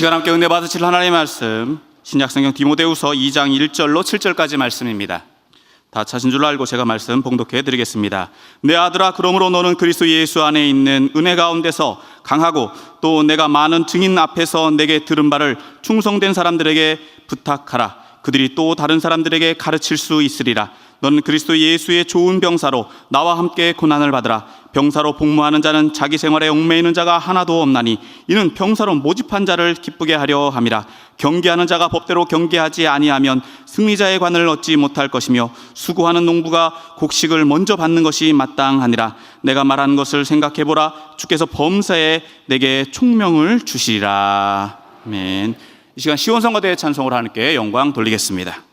시간 함께 은혜 받으실 하나님의 말씀, 신약성경 디모데후서 2장 1절로 7절까지 말씀입니다. 다 찾은 줄로 알고 제가 말씀 봉독해 드리겠습니다. 내 아들아, 그러므로 너는 그리스도 예수 안에 있는 은혜 가운데서 강하고 또 내가 많은 증인 앞에서 내게 들은 바를 충성된 사람들에게 부탁하라. 그들이 또 다른 사람들에게 가르칠 수 있으리라. 너는 그리스도 예수의 좋은 병사로 나와 함께 고난을 받으라. 병사로 복무하는 자는 자기 생활에 얽매이는 자가 하나도 없나니 이는 병사로 모집한 자를 기쁘게 하려 함이라. 경계하는 자가 법대로 경계하지 아니하면 승리자의 관을 얻지 못할 것이며 수고하는 농부가 곡식을 먼저 받는 것이 마땅하니라. 내가 말하는 것을 생각해보라. 주께서 범사에 내게 총명을 주시리라. 아멘. 이 시간 시온성가대의 찬송으로 하나님께 영광 돌리겠습니다.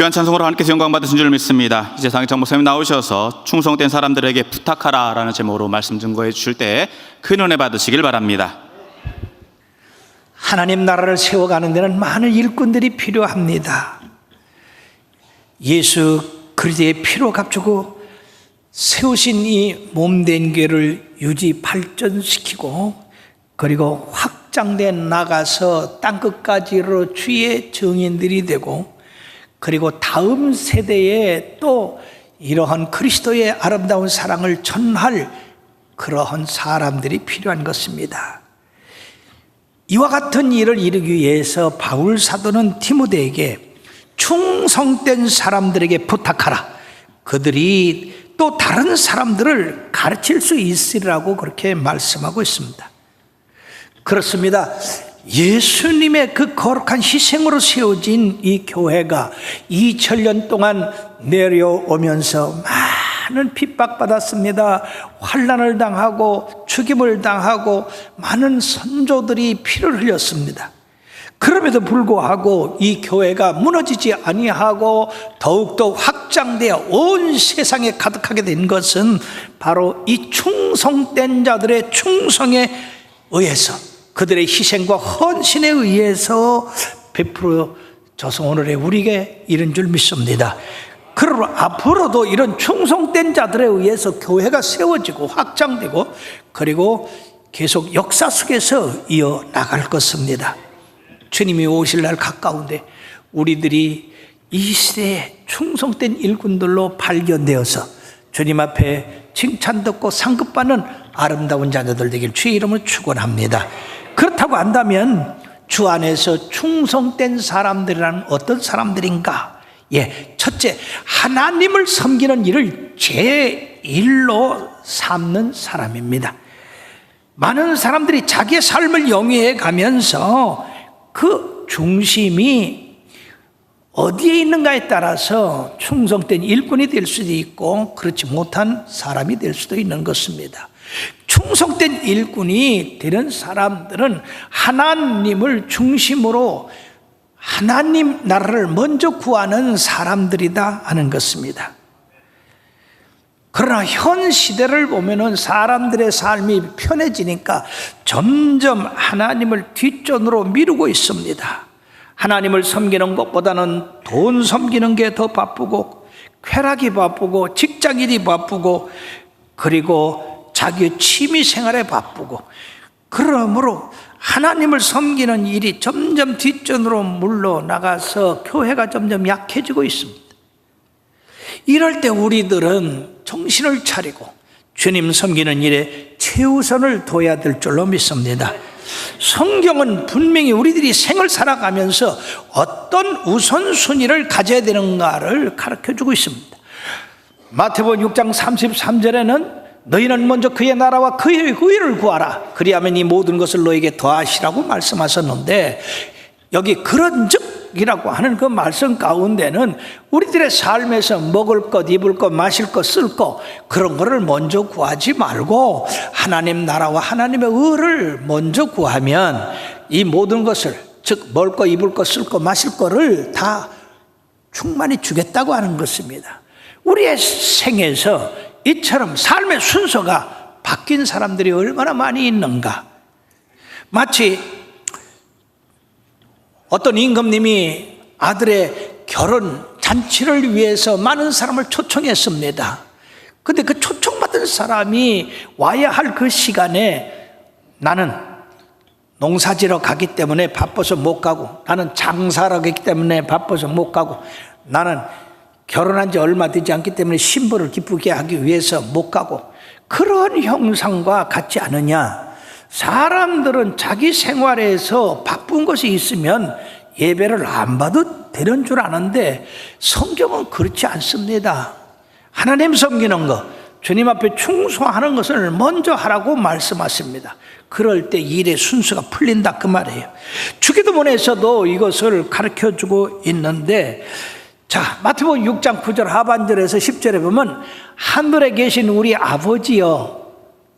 귀한 찬송으로 하나님께서 영광 받으신 줄 믿습니다. 이제 상희창 목사님 나오셔서 충성된 사람들에게 부탁하라 라는 제목으로 말씀 증거해 주실 때 큰 은혜 받으시길 바랍니다. 하나님 나라를 세워가는 데는 많은 일꾼들이 필요합니다. 예수 그리스도의 피로 값주고 세우신 이 몸된 교회를 유지 발전시키고 그리고 확장돼 나가서 땅끝까지로 주의 증인들이 되고 그리고 다음 세대에 또 이러한 그리스도의 아름다운 사랑을 전할 그러한 사람들이 필요한 것입니다. 이와 같은 일을 이루기 위해서 바울 사도는 디모데에게 충성된 사람들에게 부탁하라. 그들이 또 다른 사람들을 가르칠 수 있으리라고 그렇게 말씀하고 있습니다. 그렇습니다. 예수님의 그 거룩한 희생으로 세워진 이 교회가 2000년 동안 내려오면서 많은 핍박받았습니다. 환난을 당하고 죽임을 당하고 많은 선조들이 피를 흘렸습니다. 그럼에도 불구하고 이 교회가 무너지지 아니하고 더욱더 확장되어 온 세상에 가득하게 된 것은 바로 이 충성된 자들의 충성에 의해서, 그들의 희생과 헌신에 의해서 베풀어져서 오늘의 우리에게 이른 줄 믿습니다. 그러므로 앞으로도 이런 충성된 자들에 의해서 교회가 세워지고 확장되고 그리고 계속 역사 속에서 이어나갈 것입니다. 주님이 오실 날 가까운데 우리들이 이 시대에 충성된 일꾼들로 발견되어서 주님 앞에 칭찬 듣고 상급받는 아름다운 자녀들 되길 주의 이름으로 축원합니다. 그렇다고 한다면 주 안에서 충성된 사람들이란 어떤 사람들인가? 첫째, 하나님을 섬기는 일을 제1로 삼는 사람입니다. 많은 사람들이 자기의 삶을 영위해 가면서 그 중심이 어디에 있는가에 따라서 충성된 일꾼이 될 수도 있고 그렇지 못한 사람이 될 수도 있는 것입니다. 충성된 일꾼이 되는 사람들은 하나님을 중심으로 하나님 나라를 먼저 구하는 사람들이다 하는 것입니다. 그러나 현 시대를 보면은 사람들의 삶이 편해지니까 점점 하나님을 뒷전으로 미루고 있습니다. 하나님을 섬기는 것보다는 돈 섬기는 게 더 바쁘고 쾌락이 바쁘고 직장일이 바쁘고 그리고 자기의 취미 생활에 바쁘고 그러므로 하나님을 섬기는 일이 점점 뒷전으로 물러나가서 교회가 점점 약해지고 있습니다. 이럴 때 우리들은 정신을 차리고 주님 섬기는 일에 최우선을 둬야 될 줄로 믿습니다. 성경은 분명히 우리들이 생을 살아가면서 어떤 우선순위를 가져야 되는가를 가르쳐주고 있습니다. 마태복음 6장 33절에는 너희는 먼저 그의 나라와 그의 의를 구하라. 그리하면 이 모든 것을 너에게 더하시라고 말씀하셨는데 여기 그런즉이라고 하는 그 말씀 가운데는 우리들의 삶에서 먹을 것, 입을 것, 마실 것, 쓸 것 그런 거를 먼저 구하지 말고 하나님 나라와 하나님의 의를 먼저 구하면 이 모든 것을 즉 먹을 것, 입을 것, 쓸 것, 마실 거를 다 충만히 주겠다고 하는 것입니다. 우리의 생에서 이처럼 삶의 순서가 바뀐 사람들이 얼마나 많이 있는가. 마치 어떤 임금님이 아들의 결혼 잔치를 위해서 많은 사람을 초청했습니다. 근데 그 초청받은 사람이 와야 할 그 시간에 나는 농사지러 가기 때문에 바빠서 못 가고, 나는 장사를 하기 때문에 바빠서 못 가고, 나는 결혼한 지 얼마 되지 않기 때문에 신부를 기쁘게 하기 위해서 못 가고, 그런 형상과 같지 않으냐. 사람들은 자기 생활에서 바쁜 것이 있으면 예배를 안 봐도 되는 줄 아는데 성경은 그렇지 않습니다. 하나님 섬기는 것, 주님 앞에 충성하는 것을 먼저 하라고 말씀하십니다. 그럴 때 일의 순서가 풀린다 그 말이에요. 주기도문에서도 이것을 가르쳐주고 있는데, 자, 마태복음 6장 9절 하반절에서 10절에 보면 하늘에 계신 우리 아버지여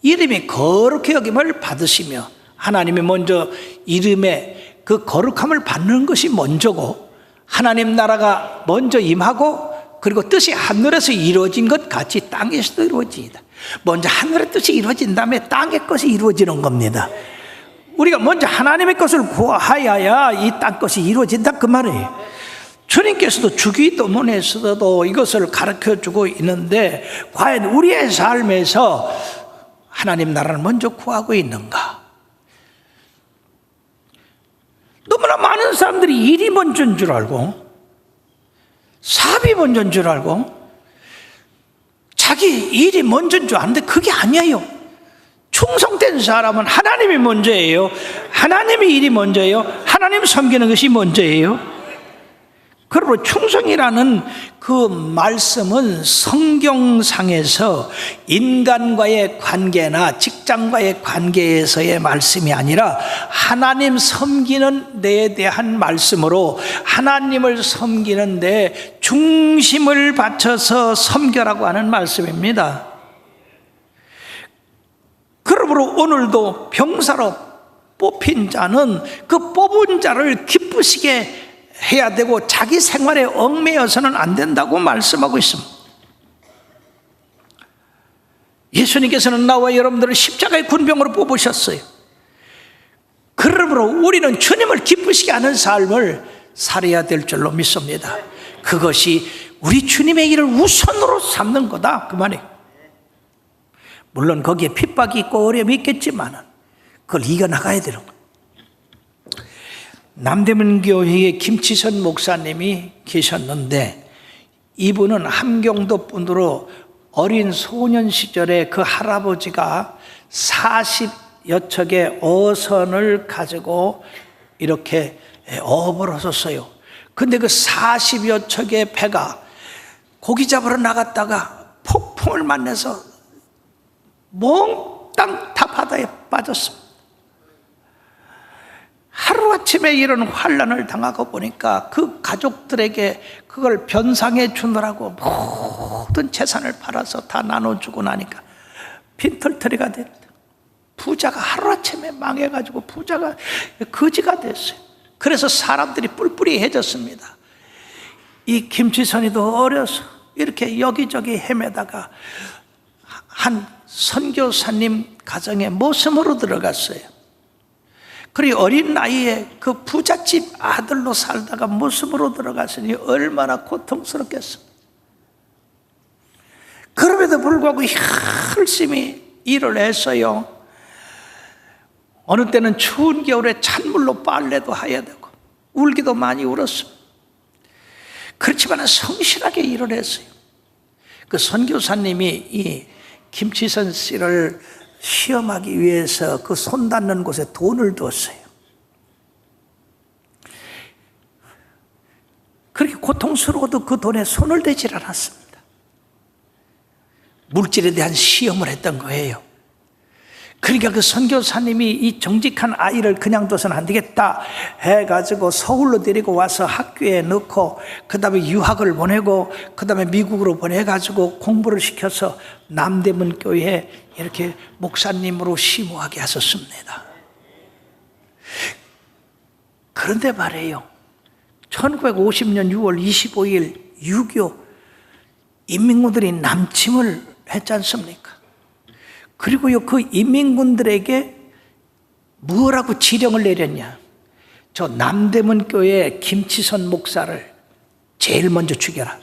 이름이 거룩히 여김을 받으시며, 하나님이 먼저 이름의 그 거룩함을 받는 것이 먼저고 하나님 나라가 먼저 임하고 그리고 뜻이 하늘에서 이루어진 것 같이 땅에서도 이루어집니다. 먼저 하늘의 뜻이 이루어진 다음에 땅의 것이 이루어지는 겁니다. 우리가 먼저 하나님의 것을 구하여야 이 땅 것이 이루어진다 그 말이에요. 주님께서도 주기도문에서도 이것을 가르쳐주고 있는데 과연 우리의 삶에서 하나님 나라를 먼저 구하고 있는가? 너무나 많은 사람들이 일이 먼저인 줄 알고 사업이 먼저인 줄 알고 자기 일이 먼저인 줄 아는데 그게 아니에요. 충성된 사람은 하나님이 먼저예요. 하나님의 일이 먼저예요. 하나님 섬기는 것이 먼저예요. 그리고 충성이라는 그 말씀은 성경상에서 인간과의 관계나 직장과의 관계에서의 말씀이 아니라 하나님 섬기는 데에 대한 말씀으로 하나님을 섬기는 데 중심을 바쳐서 섬겨라고 하는 말씀입니다. 그러므로 오늘도 병사로 뽑힌 자는 그 뽑은 자를 기쁘시게 해야 되고 자기 생활에 얽매여서는 안 된다고 말씀하고 있습니다. 예수님께서는 나와 여러분들을 십자가의 군병으로 뽑으셨어요. 그러므로 우리는 주님을 기쁘시게 하는 삶을 살아야 될 줄로 믿습니다. 그것이 우리 주님의 일을 우선으로 삼는 거다 그 말이에요. 물론 거기에 핍박이 있고 어려움이 있겠지만 그걸 이겨나가야 되는 거예요. 남대문 교회에 김치선 목사님이 계셨는데 이분은 함경도 분으로 어린 소년 시절에 그 할아버지가 40여 척의 어선을 가지고 이렇게 어업을 하셨어요. 근데 그 40여 척의 배가 고기 잡으러 나갔다가 폭풍을 만나서 몽땅 다 바다에 빠졌습니다. 하루아침에 이런 환난을 당하고 보니까 그 가족들에게 그걸 변상해 주느라고 모든 재산을 팔아서 다 나눠주고 나니까 빈털터리가 됐다. 부자가 하루아침에 망해가지고 부자가 거지가 됐어요. 그래서 사람들이 뿔뿔이해졌습니다. 이 김치선이도 어려서 이렇게 여기저기 헤매다가 한 선교사님 가정에 모섬으로 들어갔어요. 그리고 어린 나이에 그 부잣집 아들로 살다가 모습으로 들어갔으니 얼마나 고통스럽겠습니까? 그럼에도 불구하고 열심히 일을 했어요. 어느 때는 추운 겨울에 찬물로 빨래도 해야 되고 울기도 많이 울었습니다. 그렇지만 성실하게 일을 했어요. 그 선교사님이 이 김치선 씨를 시험하기 위해서 그 손 닿는 곳에 돈을 뒀어요. 그렇게 고통스러워도 그 돈에 손을 대질 않았습니다. 물질에 대한 시험을 했던 거예요. 그러니까 그 선교사님이 이 정직한 아이를 그냥 둬서는 안 되겠다 해가지고 서울로 데리고 와서 학교에 넣고 그 다음에 유학을 보내고 그 다음에 미국으로 보내가지고 공부를 시켜서 남대문 교회에 이렇게 목사님으로 심호하게 하셨습니다. 그런데 말이에요, 1950년 6월 25일 6.25 인민군들이 남침을 했지 않습니까? 그리고요, 그 인민군들에게 뭐라고 지령을 내렸냐? 저 남대문 교회 김치선 목사를 제일 먼저 죽여라.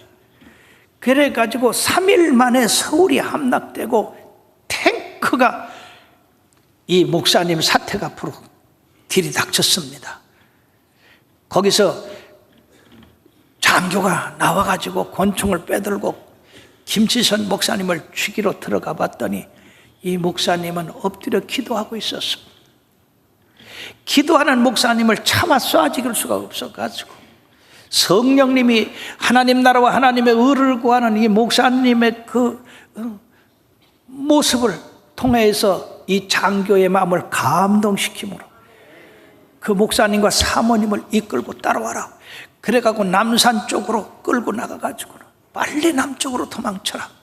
그래가지고 3일 만에 서울이 함락되고 탱크가 이 목사님 사택 앞으로 들이닥쳤습니다. 거기서 장교가 나와가지고 권총을 빼들고 김치선 목사님을 죽이러 들어가 봤더니 이 목사님은 엎드려 기도하고 있었습니다. 기도하는 목사님을 차마 쏴 죽일 수가 없어가지고 성령님이 하나님 나라와 하나님의 의를 구하는 이 목사님의 그 모습을 통해서 이 장교의 마음을 감동시키므로 그 목사님과 사모님을 이끌고 따라와라. 그래가지고 남산 쪽으로 끌고 나가가지고 빨리 남쪽으로 도망쳐라.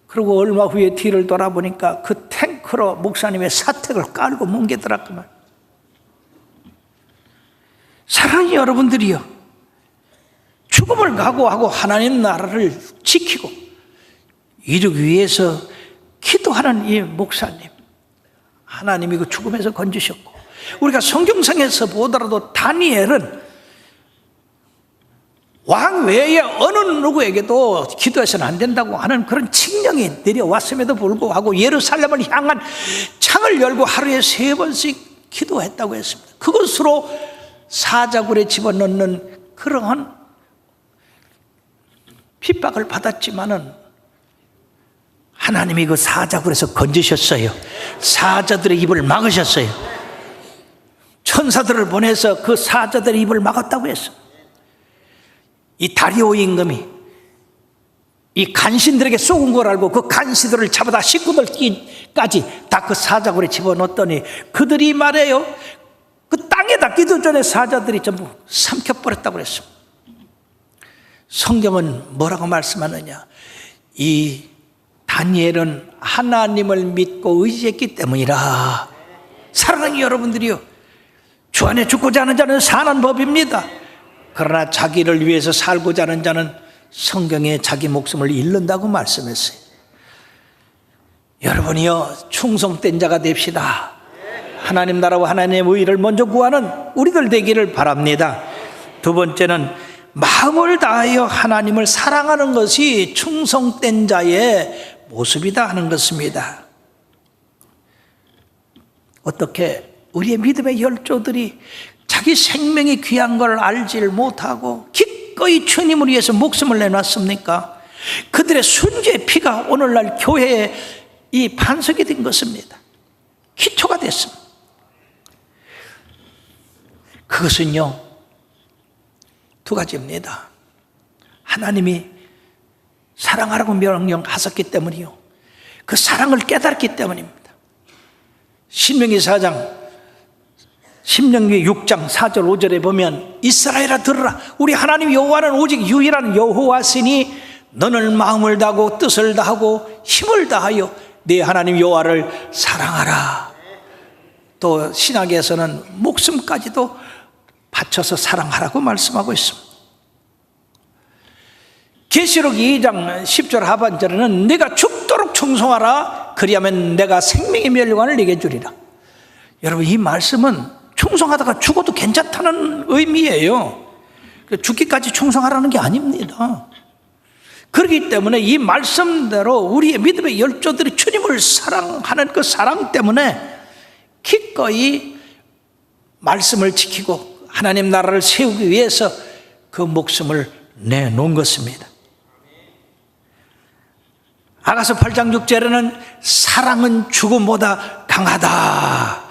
그리고 얼마 후에 뒤를 돌아보니까 그 탱크로 목사님의 사택을 깔고 뭉개더라구만. 사랑하는 여러분들이요, 죽음을 각오하고 하나님 나라를 지키고 이루기 위해서 기도하는 이 목사님, 하나님이 그 죽음에서 건지셨고, 우리가 성경상에서 보더라도 다니엘은 왕 외에 어느 누구에게도 기도해서는 안 된다고 하는 그런 칙령이 내려왔음에도 불구하고 예루살렘을 향한 창을 열고 하루에 3번씩 기도했다고 했습니다. 그것으로 사자굴에 집어넣는 그러한 핍박을 받았지만은 하나님이 그 사자굴에서 건지셨어요. 사자들의 입을 막으셨어요. 천사들을 보내서 그 사자들의 입을 막았다고 했어요. 이 다리오 임금이 이 간신들에게 쏘은 걸 알고 그 간신들을 잡아다 식구들까지 다 그 사자굴에 집어넣었더니 그들이 말해요, 그 땅에 닿기도 전에 사자들이 전부 삼켜버렸다고 그랬습니다. 성경은 뭐라고 말씀하느냐, 이 다니엘은 하나님을 믿고 의지했기 때문이라. 사랑하는 여러분들이요, 주 안에 죽고자 하는 자는 사는 법입니다. 그러나 자기를 위해서 살고자 하는 자는 성경에 자기 목숨을 잃는다고 말씀했어요. 여러분이요, 충성된 자가 됩시다. 하나님 나라와 하나님의 의를 먼저 구하는 우리들 되기를 바랍니다. 두 번째는 마음을 다하여 하나님을 사랑하는 것이 충성된 자의 모습이다 하는 것입니다. 어떻게 우리의 믿음의 열조들이 자기 생명이 귀한 걸 알지를 못하고 기꺼이 주님을 위해서 목숨을 내놨습니까? 그들의 순교의 피가 오늘날 교회에 이 반석이 된 것입니다. 기초가 됐습니다. 그것은요, 두 가지입니다. 하나님이 사랑하라고 명령하셨기 때문이요, 그 사랑을 깨달았기 때문입니다. 신명기 4장, 신명기 6장 4절 5절에 보면 이스라엘아 들으라, 우리 하나님 여호와는 오직 유일한 여호와시니 너는 마음을 다하고 뜻을 다하고 힘을 다하여 네 하나님 여호와를 사랑하라. 또 신약에서는 목숨까지도 바쳐서 사랑하라고 말씀하고 있습니다. 계시록 2장 10절 하반절에는 네가 죽도록 충성하라, 그리하면 내가 생명의 멸관을 네게 주리라. 여러분, 이 말씀은 충성하다가 죽어도 괜찮다는 의미예요. 죽기까지 충성하라는 게 아닙니다. 그렇기 때문에 이 말씀대로 우리의 믿음의 열조들이 주님을 사랑하는 그 사랑 때문에 기꺼이 말씀을 지키고 하나님 나라를 세우기 위해서 그 목숨을 내놓은 것입니다. 아가서 8장 6절에는 사랑은 죽음보다 강하다.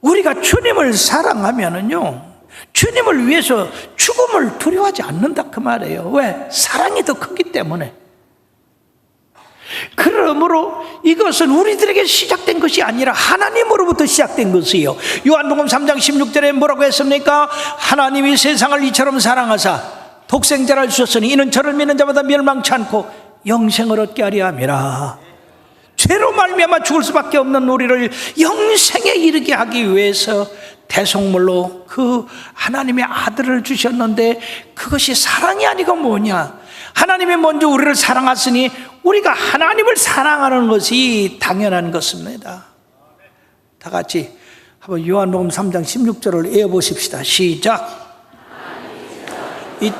우리가 주님을 사랑하면은요, 주님을 위해서 죽음을 두려워하지 않는다 그 말이에요. 왜? 사랑이 더 크기 때문에. 그러므로 이것은 우리들에게 시작된 것이 아니라 하나님으로부터 시작된 것이에요. 요한복음 3장 16절에 뭐라고 했습니까? 하나님이 세상을 이처럼 사랑하사 독생자를 주셨으니 이는 저를 믿는 자마다 멸망치 않고 영생을 얻게 하려 함이라. 죄로 말미암아 죽을 수밖에 없는 우리를 영생에 이르게 하기 위해서 대속물로 그 하나님의 아들을 주셨는데, 그것이 사랑이 아니고 뭐냐? 하나님이 먼저 우리를 사랑하시니 우리가 하나님을 사랑하는 것이 당연한 것입니다. 다 같이 한번 요한복음 3장 16절을 외워보십시다. 시작. 이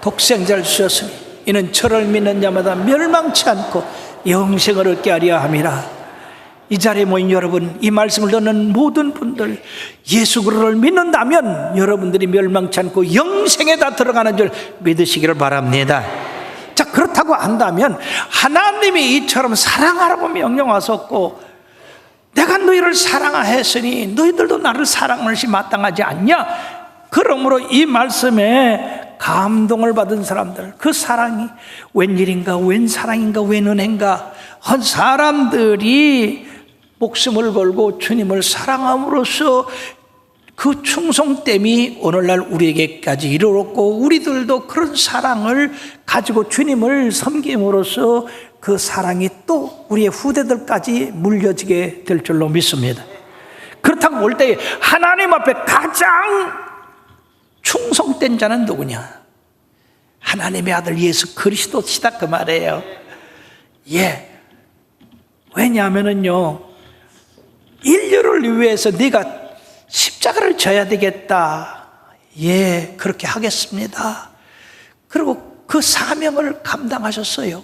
독생자를 주셨으니 이는 저를 믿는 자마다 멸망치 않고 영생을 얻게 하려 함이라. 이 자리에 모인 여러분, 이 말씀을 듣는 모든 분들, 예수 그리스도를 믿는다면 여러분들이 멸망치 않고 영생에 다 들어가는 줄 믿으시기를 바랍니다. 자, 그렇다고 한다면 하나님이 이처럼 사랑하라고 명령하셨고 내가 너희를 사랑하였으니 너희들도 나를 사랑하는 것이 마땅하지 않냐? 그러므로 이 말씀에 감동을 받은 사람들, 그 사랑이 웬일인가, 웬 사랑인가, 웬 은혜인가 한 사람들이 목숨을 걸고 주님을 사랑함으로써 그 충성됨이 오늘날 우리에게까지 이르렀고, 우리들도 그런 사랑을 가지고 주님을 섬김으로써 그 사랑이 또 우리의 후대들까지 물려지게 될 줄로 믿습니다. 그렇다고 볼 때 하나님 앞에 가장 충성된 자는 누구냐? 하나님의 아들 예수 그리스도시다 그 말이에요. 예. 왜냐하면은요, 인류를 위해서 네가 십자가를 져야 되겠다, 예, 그렇게 하겠습니다. 그리고 그 사명을 감당하셨어요.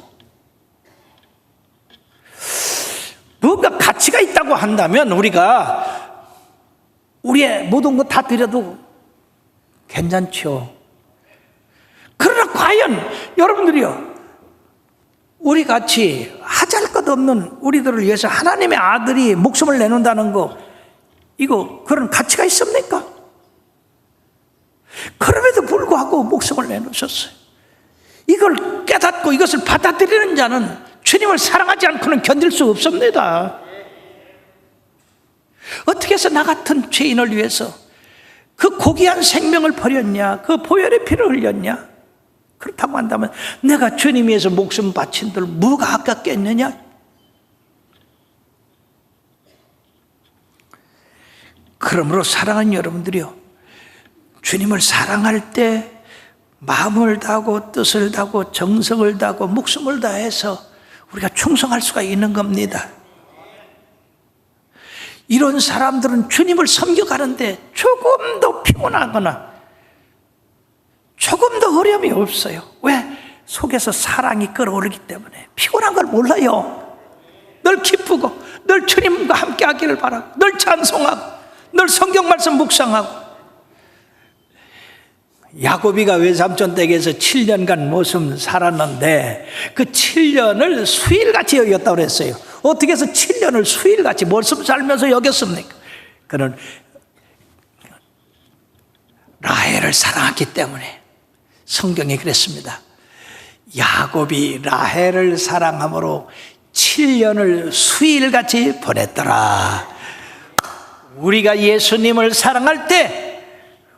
뭔가 가치가 있다고 한다면 우리가 우리의 모든 것 다 드려도 괜찮죠. 그러나 과연 여러분들이요, 우리 같이 하잘 것 없는 우리들을 위해서 하나님의 아들이 목숨을 내놓는다는 거, 이거 그런 가치가 있습니까? 그럼에도 불구하고 목숨을 내놓으셨어요. 이걸 깨닫고 이것을 받아들이는 자는 주님을 사랑하지 않고는 견딜 수 없습니다. 어떻게 해서 나 같은 죄인을 위해서 그 고귀한 생명을 버렸냐, 그 보혈의 피를 흘렸냐? 그렇다고 한다면 내가 주님 위해서 목숨 바친들 뭐가 아깝겠느냐? 그러므로 사랑하는 여러분들이요, 주님을 사랑할 때 마음을 다하고 뜻을 다하고 정성을 다하고 목숨을 다해서 우리가 충성할 수가 있는 겁니다. 이런 사람들은 주님을 섬겨가는데 조금 더 피곤하거나 조금 더 어려움이 없어요. 왜? 속에서 사랑이 끓어오르기 때문에. 피곤한 걸 몰라요. 늘 기쁘고 늘 주님과 함께 하기를 바라고 늘 찬송하고 늘 성경 말씀 묵상하고. 야곱이가 외삼촌 댁에서 7년간 모습 살았는데 그 7년을 수일같이 여겼다고 그랬어요. 어떻게 해서 7년을 수일같이 모습 살면서 여겼습니까? 그는 라헬을 사랑했기 때문에. 성경이 그랬습니다. 야곱이 라헬을 사랑함으로 7년을 수일같이 보냈더라. 우리가 예수님을 사랑할 때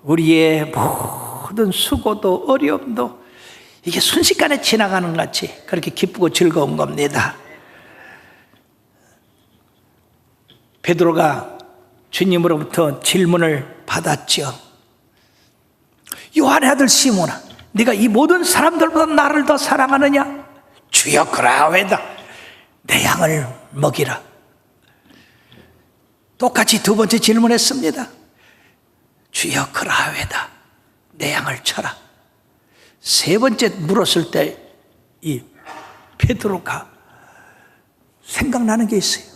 우리의 모든 수고도 어려움도 이게 순식간에 지나가는 것 같이 그렇게 기쁘고 즐거운 겁니다. 베드로가 주님으로부터 질문을 받았죠. 요한의 아들 시몬아, 네가 이 모든 사람들보다 나를 더 사랑하느냐? 주여 그라하오이다. 내 양을 먹이라. 똑같이 두 번째 질문했습니다. 주여 그라하오이다. 내 양을 쳐라. 세 번째 물었을 때 이 베드로가 생각나는 게 있어요.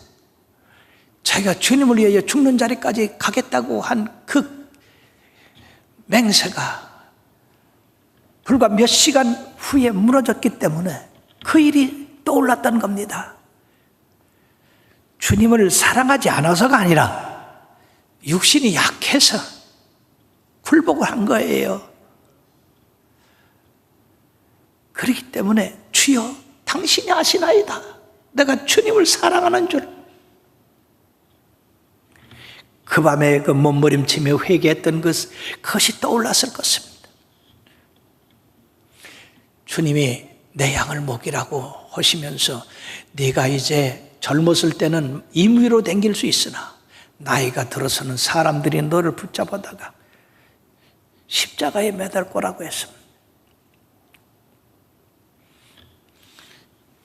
자기가 주님을 위하여 죽는 자리까지 가겠다고 한 그 맹세가 불과 몇 시간 후에 무너졌기 때문에 그 일이 떠올랐던 겁니다. 주님을 사랑하지 않아서가 아니라 육신이 약해서 굴복을 한 거예요. 그렇기 때문에 주여 당신이 아시나이다. 내가 주님을 사랑하는 줄. 그 밤에 그 몸부림치며 회개했던 그것이 떠올랐을 것입니다. 주님이 내 양을 먹이라고 하시면서 네가 이제 젊었을 때는 임의로 댕길 수 있으나 나이가 들어서는 사람들이 너를 붙잡아다가 십자가에 매달 거라고 했습니다.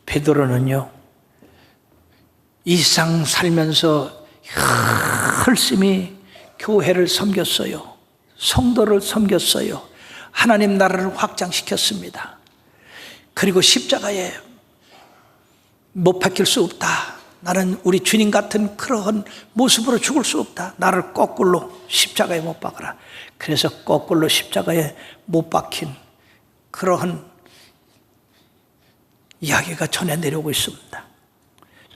베드로는요, 이 세상 살면서 열심히 교회를 섬겼어요. 성도를 섬겼어요. 하나님 나라를 확장시켰습니다. 그리고 십자가에 못 박힐 수 없다. 나는 우리 주님 같은 그러한 모습으로 죽을 수 없다. 나를 거꾸로 십자가에 못 박아라. 그래서 거꾸로 십자가에 못 박힌 그러한 이야기가 전해 내려오고 있습니다.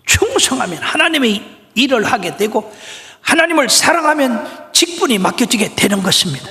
충성하면 하나님의 일을 하게 되고 하나님을 사랑하면 직분이 맡겨지게 되는 것입니다.